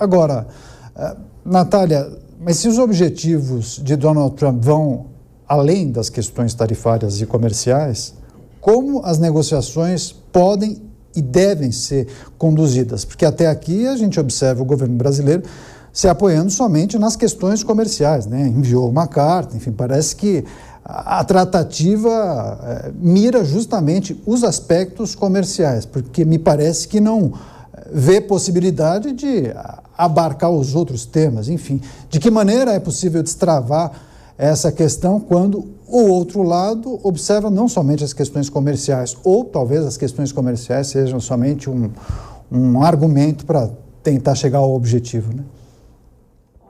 Agora, Natália, mas se os objetivos de Donald Trump vão além das questões tarifárias e comerciais, como as negociações podem e devem ser conduzidas? Porque até aqui a gente observa o governo brasileiro se apoiando somente nas questões comerciais, né? Enviou uma carta, enfim, parece que a tratativa mira justamente os aspectos comerciais, porque me parece que não vê possibilidade de abarcar os outros temas. Enfim, de que maneira é possível destravar essa questão quando o outro lado observa não somente as questões comerciais, ou talvez as questões comerciais sejam somente um argumento para tentar chegar ao objetivo, né?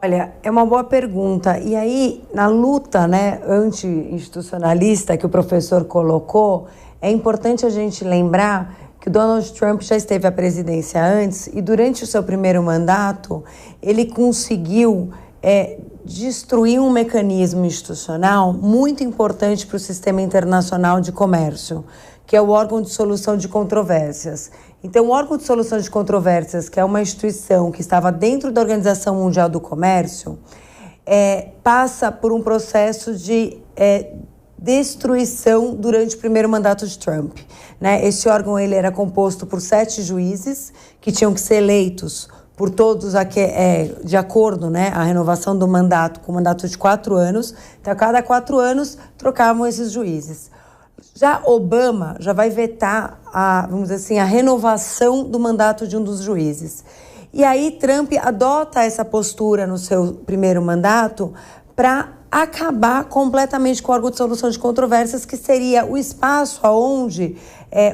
Olha, é uma boa pergunta. E aí, na luta, né, anti-institucionalista que o professor colocou, é importante a gente lembrar que o Donald Trump já esteve à presidência antes e durante o seu primeiro mandato ele conseguiu destruir um mecanismo institucional muito importante para o sistema internacional de comércio, que é o órgão de solução de controvérsias. Então, o órgão de solução de controvérsias, que é uma instituição que estava dentro da Organização Mundial do Comércio, passa por um processo de destruição durante o primeiro mandato de Trump, né? Esse órgão ele era composto por 7 juízes que tinham que ser eleitos por todos de acordo, né, a renovação do mandato com um mandato de 4 anos. Então, a cada 4 anos trocavam esses juízes. Já Obama já vai vetar vamos dizer assim, a renovação do mandato de um dos juízes. E aí Trump adota essa postura no seu primeiro mandato para acabar completamente com o órgão de solução de controvérsias, que seria o espaço onde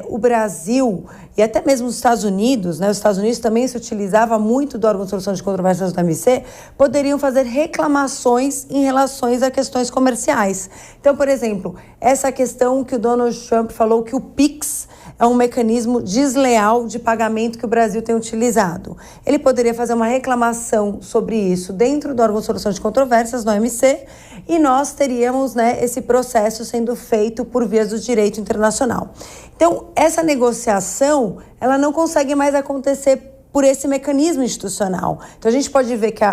o Brasil e até mesmo os Estados Unidos, né, os Estados Unidos também se utilizava muito do órgão de solução de controvérsias do OMC, poderiam fazer reclamações em relação a questões comerciais. Então, por exemplo, essa questão que o Donald Trump falou que o PIX é um mecanismo desleal de pagamento que o Brasil tem utilizado. Ele poderia fazer uma reclamação sobre isso dentro do órgão de solução de controvérsias, no OMC, e nós teríamos, né, esse processo sendo feito por vias do direito internacional. Então, essa negociação, ela não consegue mais acontecer por esse mecanismo institucional. Então, a gente pode ver que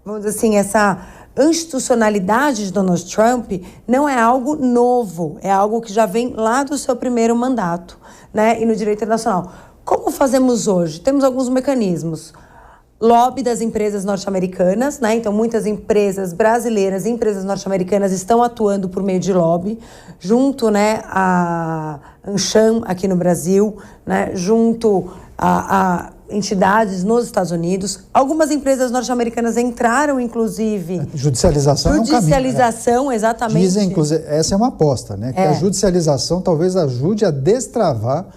vamos dizer assim, essa institucionalidade de Donald Trump não é algo novo, é algo que já vem lá do seu primeiro mandato, né, e no direito internacional. Como fazemos hoje? Temos alguns mecanismos. Lobby das empresas norte-americanas, né? Então, muitas empresas brasileiras e empresas norte-americanas estão atuando por meio de lobby, junto, né, a ANCHAM aqui no Brasil, né, junto a entidades nos Estados Unidos. Algumas empresas norte-americanas entraram, inclusive... Judicialização é um caminho. Judicialização, exatamente. Dizem, inclusive, essa é uma aposta, né? Que a judicialização talvez ajude a destravar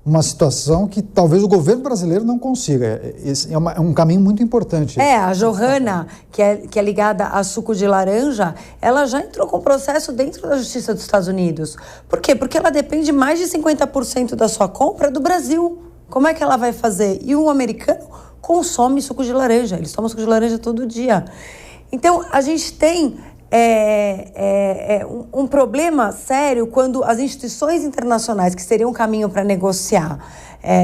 uma situação que talvez o governo brasileiro não consiga. Esse é um caminho muito importante. A Johanna, que é ligada a suco de laranja, ela já entrou com processo dentro da Justiça dos Estados Unidos. Por quê? Porque ela depende mais de 50% da sua compra do Brasil. Como é que ela vai fazer? E o americano consome suco de laranja. Eles tomam suco de laranja todo dia. Então, a gente tem um problema sério quando as instituições internacionais, que seriam um caminho para negociar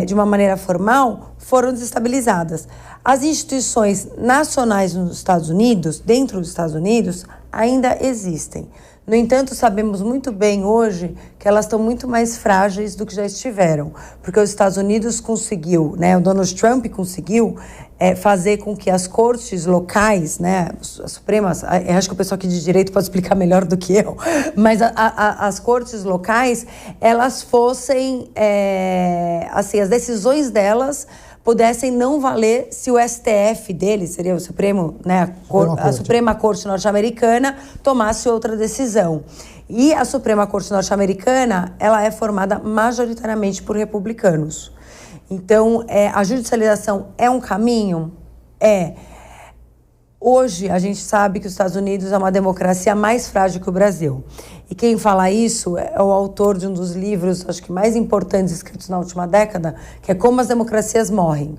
de uma maneira formal, foram desestabilizadas. As instituições nacionais nos Estados Unidos, dentro dos Estados Unidos, ainda existem. No entanto, sabemos muito bem hoje que elas estão muito mais frágeis do que já estiveram, porque os Estados Unidos conseguiu, né, o Donald Trump conseguiu fazer com que as cortes locais, né, as supremas, eu acho que o pessoal aqui de direito pode explicar melhor do que eu, mas as cortes locais, elas fossem, assim, as decisões delas pudessem não valer se o STF deles, seria o Supremo, né, a Suprema Corte norte-americana, tomasse outra decisão. E a Suprema Corte norte-americana, ela é formada majoritariamente por republicanos. Então, a judicialização é um caminho? Hoje, a gente sabe que os Estados Unidos é uma democracia mais frágil que o Brasil. E quem fala isso é o autor de um dos livros, acho que mais importantes escritos na última década, que é Como as Democracias Morrem.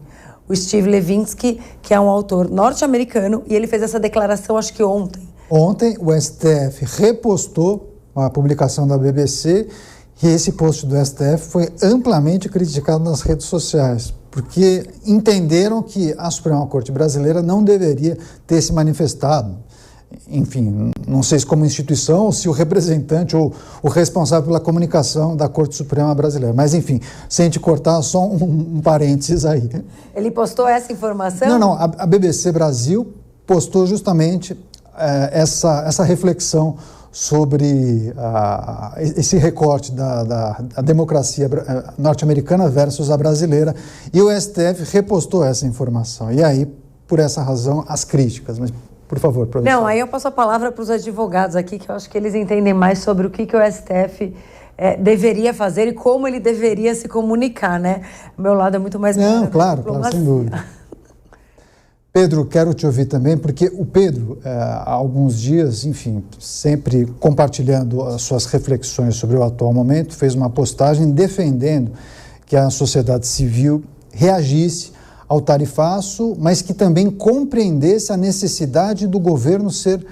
O Steve Levinsky, que é um autor norte-americano, e ele fez essa declaração, acho que ontem. Ontem, o STF repostou a publicação da BBC, e esse post do STF foi amplamente criticado nas redes sociais, porque entenderam que a Suprema Corte brasileira não deveria ter se manifestado. Enfim, não sei se como instituição ou se o representante ou o responsável pela comunicação da Corte Suprema Brasileira. Mas, enfim, sem te cortar, só um parênteses aí. Ele postou essa informação? Não, a BBC Brasil postou justamente essa reflexão sobre esse recorte da democracia norte-americana versus a brasileira, e o STF repostou essa informação. E aí, por essa razão, as críticas. Mas, por favor, professor. Não, aí eu passo a palavra para os advogados aqui, que eu acho que eles entendem mais sobre o que o STF deveria fazer e como ele deveria se comunicar, né? O meu lado é muito mais... Não, claro, sem dúvida. Pedro, quero te ouvir também, porque o Pedro, há alguns dias, enfim, sempre compartilhando as suas reflexões sobre o atual momento, fez uma postagem defendendo que a sociedade civil reagisse ao tarifaço, mas que também compreendesse a necessidade do governo ser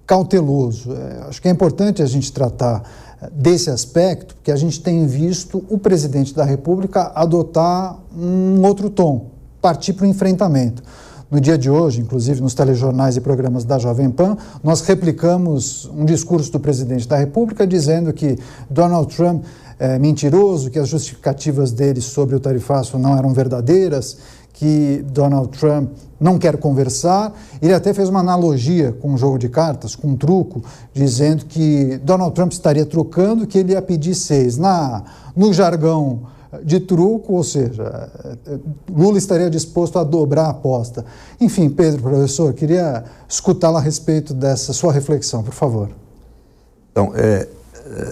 cauteloso. Acho que é importante a gente tratar desse aspecto, porque a gente tem visto o presidente da República adotar um outro tom, partir para o enfrentamento. No dia de hoje, inclusive nos telejornais e programas da Jovem Pan, nós replicamos um discurso do presidente da República dizendo que Donald Trump é mentiroso, que as justificativas dele sobre o tarifaço não eram verdadeiras, que Donald Trump não quer conversar. Ele até fez uma analogia com um jogo de cartas, com um truco, dizendo que Donald Trump estaria trocando, que ele ia pedir 6. No jargão de truco, ou seja, Lula estaria disposto a dobrar a aposta. Enfim, Pedro, professor, queria escutá-lo a respeito dessa sua reflexão, por favor. Então,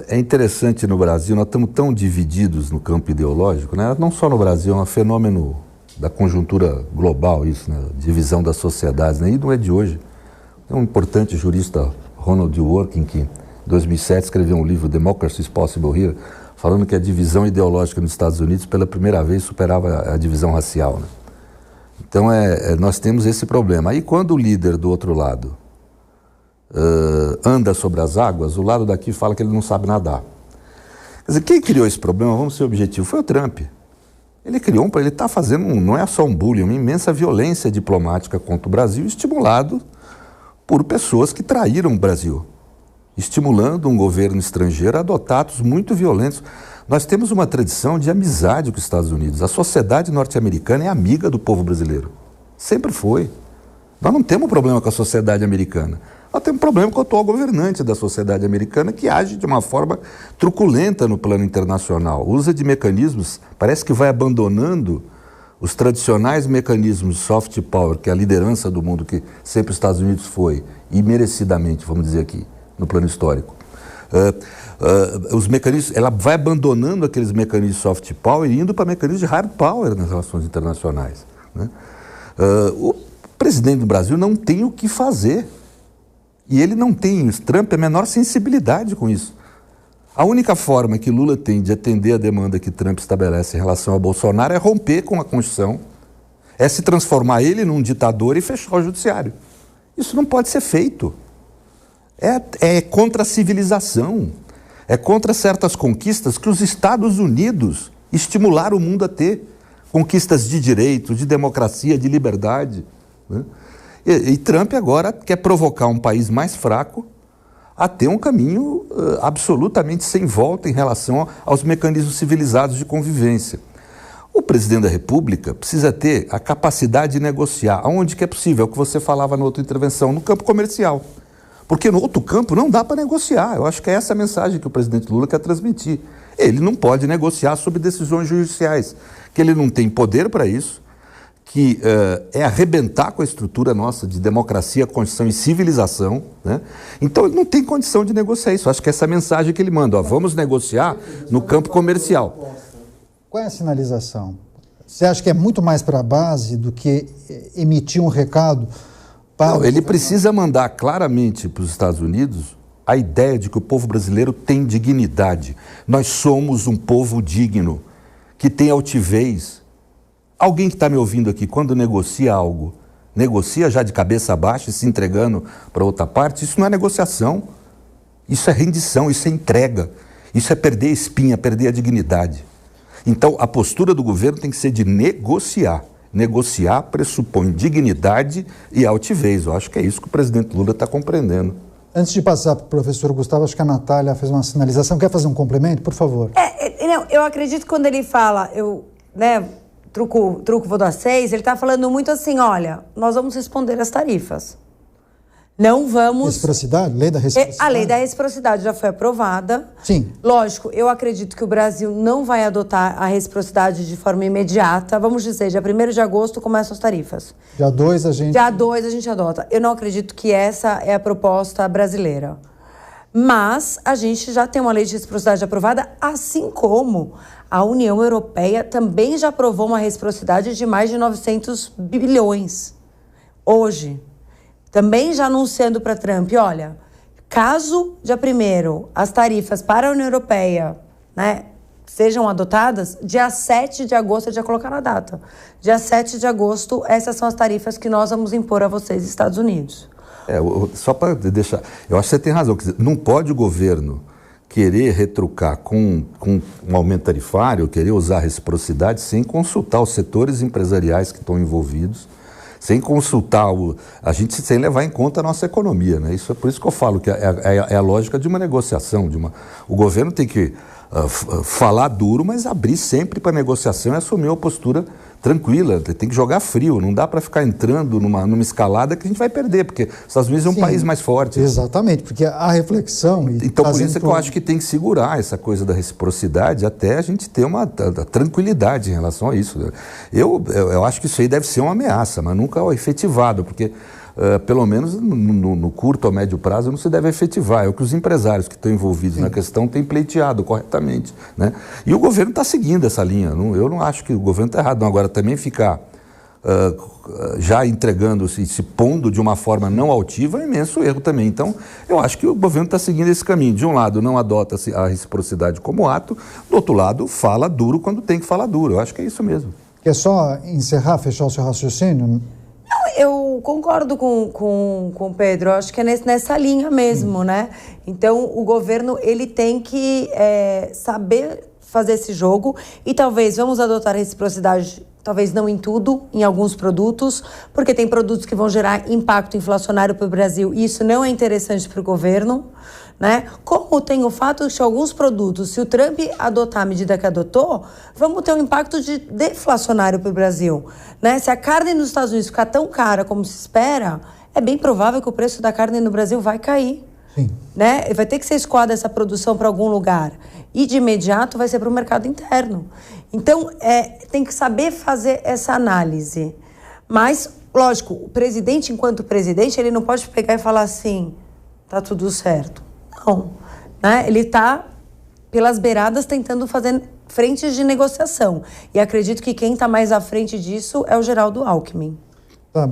é interessante no Brasil, nós estamos tão divididos no campo ideológico, né? Não só no Brasil, é um fenômeno da conjuntura global, isso, né? Divisão das sociedades, né? E não é de hoje. Tem um importante jurista, Ronald Dworkin, que em 2007 escreveu um livro, Democracy is Possible Here, falando que a divisão ideológica nos Estados Unidos, pela primeira vez, superava a divisão racial, né? Então, nós temos esse problema. Aí, quando o líder do outro lado anda sobre as águas, o lado daqui fala que ele não sabe nadar. Quer dizer, quem criou esse problema, vamos ser objetivo, foi o Trump. Ele criou, ele está fazendo, não é só um bullying, uma imensa violência diplomática contra o Brasil, estimulado por pessoas que traíram o Brasil, estimulando um governo estrangeiro a adotar atos muito violentos. Nós temos uma tradição de amizade com os Estados Unidos. A sociedade norte-americana é amiga do povo brasileiro. Sempre foi. Nós não temos problema com a sociedade americana. Nós temos problema com o atual governante da sociedade americana, que age de uma forma truculenta no plano internacional. Usa de mecanismos, parece que vai abandonando os tradicionais mecanismos de soft power, que é a liderança do mundo, que sempre os Estados Unidos foi, e merecidamente, vamos dizer aqui, no plano histórico. Os mecanismos, ela vai abandonando aqueles mecanismos de soft power e indo para mecanismos de hard power nas relações internacionais, né? O presidente do Brasil não tem o que fazer. E ele não tem, Trump, a menor sensibilidade com isso. A única forma que Lula tem de atender a demanda que Trump estabelece em relação a Bolsonaro é romper com a Constituição, é se transformar ele num ditador e fechar o judiciário. Isso não pode ser feito. É contra a civilização, é contra certas conquistas que os Estados Unidos estimularam o mundo a ter. Conquistas de direito, de democracia, de liberdade, né? E Trump agora quer provocar um país mais fraco a ter um caminho absolutamente sem volta em relação aos mecanismos civilizados de convivência. O presidente da República precisa ter a capacidade de negociar, aonde que é possível, é o que você falava na outra intervenção, no campo comercial. Porque no outro campo não dá para negociar. Eu acho que é essa a mensagem que o presidente Lula quer transmitir. Ele não pode negociar sobre decisões judiciais, que ele não tem poder para isso, que é arrebentar com a estrutura nossa de democracia, Constituição e civilização, né? Então ele não tem condição de negociar isso. Acho que essa é a mensagem que ele manda, vamos negociar no campo comercial. Qual é a sinalização? Você acha que é muito mais para a base do que emitir um recado para... Não, ele precisa mandar claramente para os Estados Unidos a ideia de que o povo brasileiro tem dignidade. Nós somos um povo digno, que tem altivez. Alguém que está me ouvindo aqui, quando negocia algo, negocia já de cabeça baixa e se entregando para outra parte, isso não é negociação, isso é rendição, isso é entrega, isso é perder a espinha, perder a dignidade. Então, a postura do governo tem que ser de negociar. Negociar pressupõe dignidade e altivez. Eu acho que é isso que o presidente Lula está compreendendo. Antes de passar para o professor Gustavo, acho que a Natália fez uma sinalização. Quer fazer um complemento, por favor? Não, eu acredito que quando ele fala, truco vou dar 6, ele está falando muito assim, olha, nós vamos responder às tarifas. Não vamos... Reciprocidade? Lei da reciprocidade? A lei da reciprocidade já foi aprovada. Sim. Lógico, eu acredito que o Brasil não vai adotar a reciprocidade de forma imediata. Vamos dizer, dia 1º de agosto começam as tarifas. Dia 2 a gente... Dia 2 a gente adota. Eu não acredito que essa é a proposta brasileira. Mas a gente já tem uma lei de reciprocidade aprovada, assim como a União Europeia também já aprovou uma reciprocidade de mais de 900 bilhões. Hoje... Também já anunciando para Trump, olha, caso, dia 1º, as tarifas para a União Europeia, né, sejam adotadas, dia 7 de agosto, já colocar a data. Dia 7 de agosto, essas são as tarifas que nós vamos impor a vocês, Estados Unidos. Só para deixar, eu acho que você tem razão, quer dizer, não pode o governo querer retrucar com um aumento tarifário, querer usar a reciprocidade sem consultar os setores empresariais que estão envolvidos, sem consultar a gente, sem levar em conta a nossa economia, né? Isso é por isso que eu falo que é a lógica de uma negociação, o governo tem que falar duro, mas abrir sempre para negociação e assumir uma postura tranquila, tem que jogar frio, não dá para ficar entrando numa escalada que a gente vai perder, porque os Estados Unidos é um país mais forte. Exatamente, porque a reflexão... Então, por isso é que eu acho que tem que segurar essa coisa da reciprocidade até a gente ter uma tranquilidade em relação a isso. Eu acho que isso aí deve ser uma ameaça, mas nunca efetivado, porque pelo menos no curto ou médio prazo não se deve efetivar. É o que os empresários que estão envolvidos na questão têm pleiteado corretamente, né? E o governo está seguindo essa linha. Eu não acho que o governo está errado. Não, agora também ficar já entregando, se pondo de uma forma não altiva é um imenso erro também. Então, eu acho que o governo está seguindo esse caminho. De um lado, não adota a reciprocidade como ato, do outro lado, fala duro quando tem que falar duro. Eu acho que é isso mesmo. Quer só encerrar, fechar o seu raciocínio? Eu concordo com o Pedro, eu acho que é nessa linha mesmo, né? Então, o governo, ele tem que saber fazer esse jogo e talvez vamos adotar a reciprocidade, talvez não em tudo, em alguns produtos, porque tem produtos que vão gerar impacto inflacionário para o Brasil e isso não é interessante para o governo, né? Como tem o fato de que alguns produtos, se o Trump adotar a medida que adotou, vamos ter um impacto deflacionário para o Brasil, né? Se a carne nos Estados Unidos ficar tão cara como se espera, é bem provável que o preço da carne no Brasil vai cair. Sim. Né? Vai ter que ser escoada essa produção para algum lugar e de imediato vai ser para o mercado interno. Então, tem que saber fazer essa análise. Mas, lógico, o presidente, enquanto presidente, ele não pode pegar e falar assim, tá tudo certo. Não, né? Ele está pelas beiradas tentando fazer frentes de negociação. E acredito que quem está mais à frente disso é o Geraldo Alckmin. Tá,